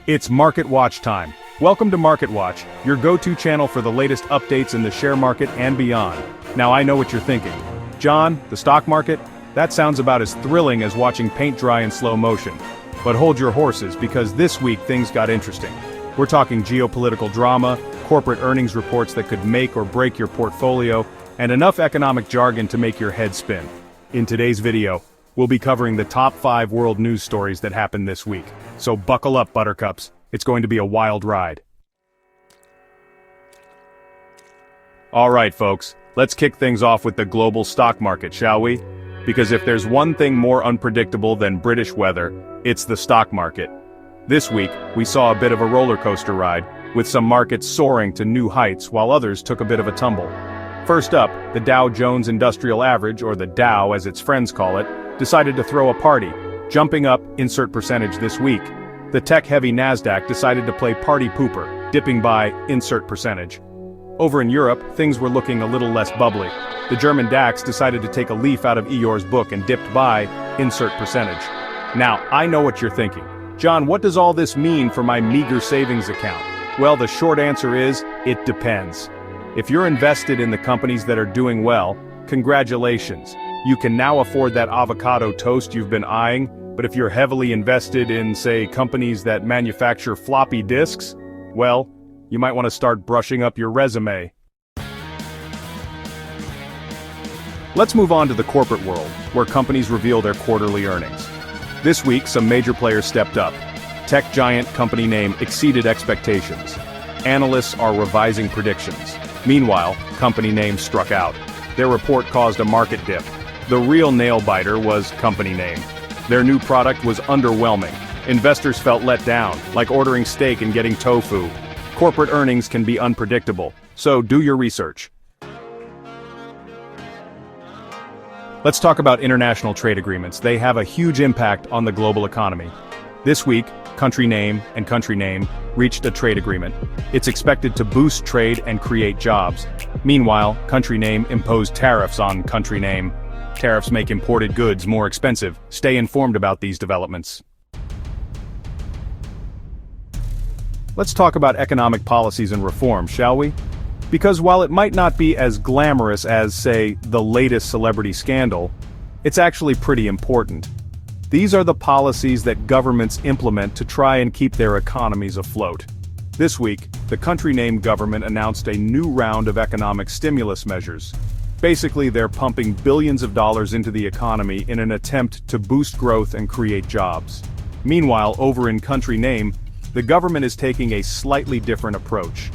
It's Market Watch time. Welcome to Market Watch, your go-to channel for the latest updates in the share market and beyond. Now I know what you're thinking. John, the stock market? That sounds about as thrilling as watching paint dry in slow motion. But hold your horses, because this week things got interesting. We're talking geopolitical drama, corporate earnings reports that could make or break your portfolio, and enough economic jargon to make your head spin. In today's video, we'll be covering the top 5 world news stories that happened this week. So buckle up, Buttercups. It's going to be a wild ride. Alright folks, let's kick things off with the global stock market, shall we? Because if there's one thing more unpredictable than British weather, it's the stock market. This week, we saw a bit of a roller coaster ride, with some markets soaring to new heights while others took a bit of a tumble. First up, the Dow Jones Industrial Average, or the Dow as its friends call it, decided to throw a party, jumping up, insert percentage this week. The tech-heavy Nasdaq decided to play party pooper, dipping by, insert percentage. Over in Europe, things were looking a little less bubbly. The German DAX decided to take a leaf out of Eeyore's book and dipped by, insert percentage. Now, I know what you're thinking. John, what does all this mean for my meager savings account? Well, the short answer is, it depends. If you're invested in the companies that are doing well, congratulations. You can now afford that avocado toast you've been eyeing, but if you're heavily invested in, say, companies that manufacture floppy disks, well, you might want to start brushing up your resume. Let's move on to the corporate world, where companies reveal their quarterly earnings. This week, some major players stepped up. Tech giant company name exceeded expectations. Analysts are revising predictions. Meanwhile, company name struck out. Their report caused a market dip. The real nail-biter was company name. Their new product was underwhelming. Investors felt let down, like ordering steak and getting tofu. Corporate earnings can be unpredictable, so do your research. Let's talk about international trade agreements. They have a huge impact on the global economy. This week, country name and country name reached a trade agreement. It's expected to boost trade and create jobs. Meanwhile, country name imposed tariffs on country name. Tariffs make imported goods more expensive. Stay informed about these developments. Let's talk about economic policies and reform, shall we? Because while it might not be as glamorous as, say, the latest celebrity scandal, it's actually pretty important. These are the policies that governments implement to try and keep their economies afloat. This week, the country name government announced a new round of economic stimulus measures. Basically, they're pumping billions of dollars into the economy in an attempt to boost growth and create jobs. Meanwhile, over in country name, the government is taking a slightly different approach.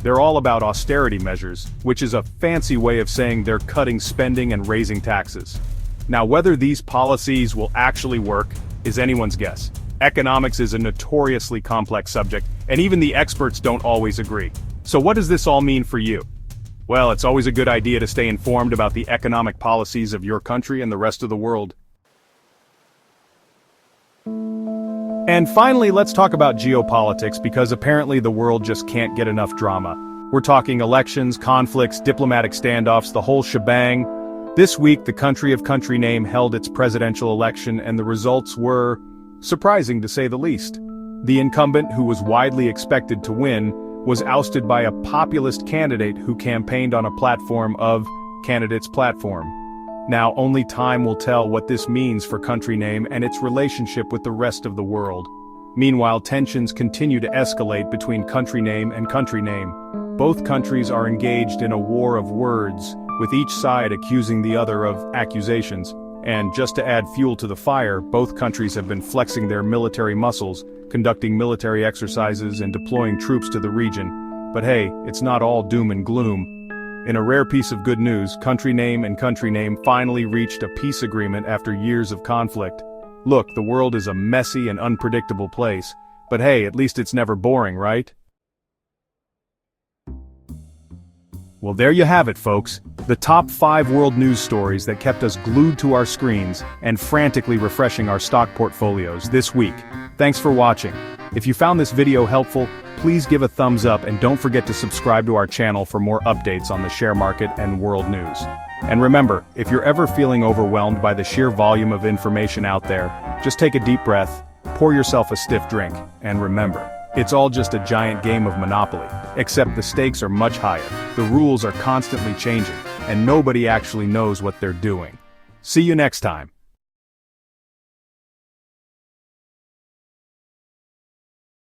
They're all about austerity measures, which is a fancy way of saying they're cutting spending and raising taxes. Now, whether these policies will actually work is anyone's guess. Economics is a notoriously complex subject, and even the experts don't always agree. So what does this all mean for you? Well, it's always a good idea to stay informed about the economic policies of your country and the rest of the world. And finally, let's talk about geopolitics, because apparently the world just can't get enough drama. We're talking elections, conflicts, diplomatic standoffs, the whole shebang. This week, the country of country name held its presidential election, and the results were surprising to say the least. The incumbent, who was widely expected to win, was ousted by a populist candidate who campaigned on a platform of candidate's platform. Now, only time will tell what this means for country name and its relationship with the rest of the world. Meanwhile, tensions continue to escalate between country name and country name. Both countries are engaged in a war of words, with each side accusing the other of accusations. And just to add fuel to the fire, both countries have been flexing their military muscles, conducting military exercises and deploying troops to the region. But hey, it's not all doom and gloom. In a rare piece of good news, country name and country name finally reached a peace agreement after years of conflict. Look, the world is a messy and unpredictable place, but hey, at least it's never boring, right? Well, there you have it, folks. The top 5 world news stories that kept us glued to our screens and frantically refreshing our stock portfolios this week. Thanks for watching. If you found this video helpful, please give a thumbs up and don't forget to subscribe to our channel for more updates on the share market and world news. And remember, if you're ever feeling overwhelmed by the sheer volume of information out there, just take a deep breath, pour yourself a stiff drink, and remember, It's all just a giant game of Monopoly, except the stakes are much higher, the rules are constantly changing, and nobody actually knows what they're doing. See you next time.